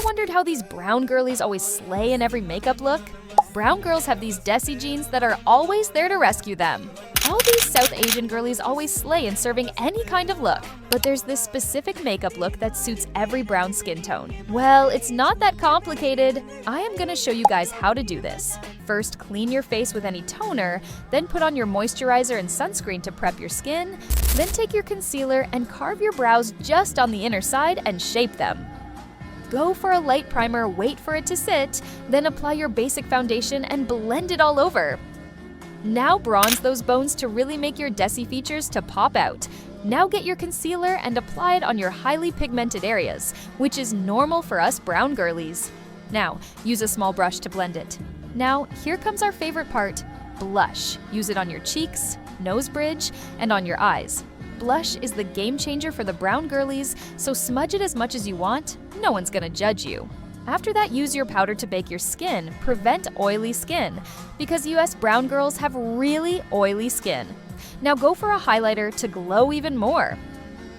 wondered how these brown girlies always slay in every makeup look? Brown girls have these Desi genes that are always there to rescue them. All these South Asian girlies always slay in serving any kind of look. But there's this specific makeup look that suits every brown skin tone. Well, it's not that complicated. I am gonna show you guys how to do this. First, clean your face with any toner, then put on your moisturizer and sunscreen to prep your skin, then take your concealer and carve your brows just on the inner side and shape them. Go for a light primer, wait for it to sit, then apply your basic foundation and blend it all over. Now bronze those bones to really make your Desi features to pop out. Now get your concealer and apply it on your highly pigmented areas, which is normal for us brown girlies. Now, use a small brush to blend it. Now, here comes our favorite part, blush. Use it on your cheeks, nose bridge, and on your eyes. Blush is the game changer for the brown girlies, so smudge it as much as you want, no one's gonna judge you. After that, use your powder to bake your skin, prevent oily skin, because US brown girls have really oily skin. Now go for a highlighter to glow even more.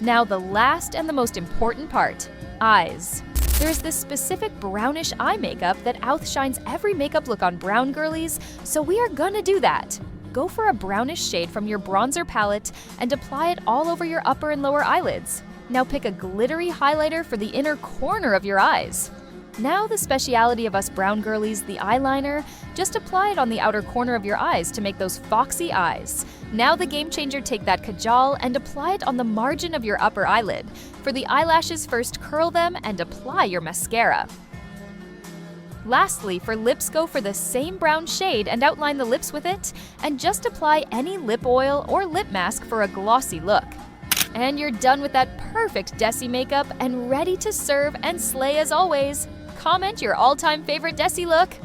Now the last and the most important part, eyes. There's this specific brownish eye makeup that outshines every makeup look on brown girlies, so we are gonna do that. Go for a brownish shade from your bronzer palette and apply it all over your upper and lower eyelids. Now pick a glittery highlighter for the inner corner of your eyes. Now the speciality of us brown girlies, the eyeliner, just apply it on the outer corner of your eyes to make those foxy eyes. Now the game changer, take that kajal and apply it on the margin of your upper eyelid. For the eyelashes, first curl them and apply your mascara. Lastly, for lips, go for the same brown shade and outline the lips with it, and just apply any lip oil or lip mask for a glossy look. And you're done with that perfect Desi makeup and ready to serve and slay as always. Comment your all-time favorite Desi look.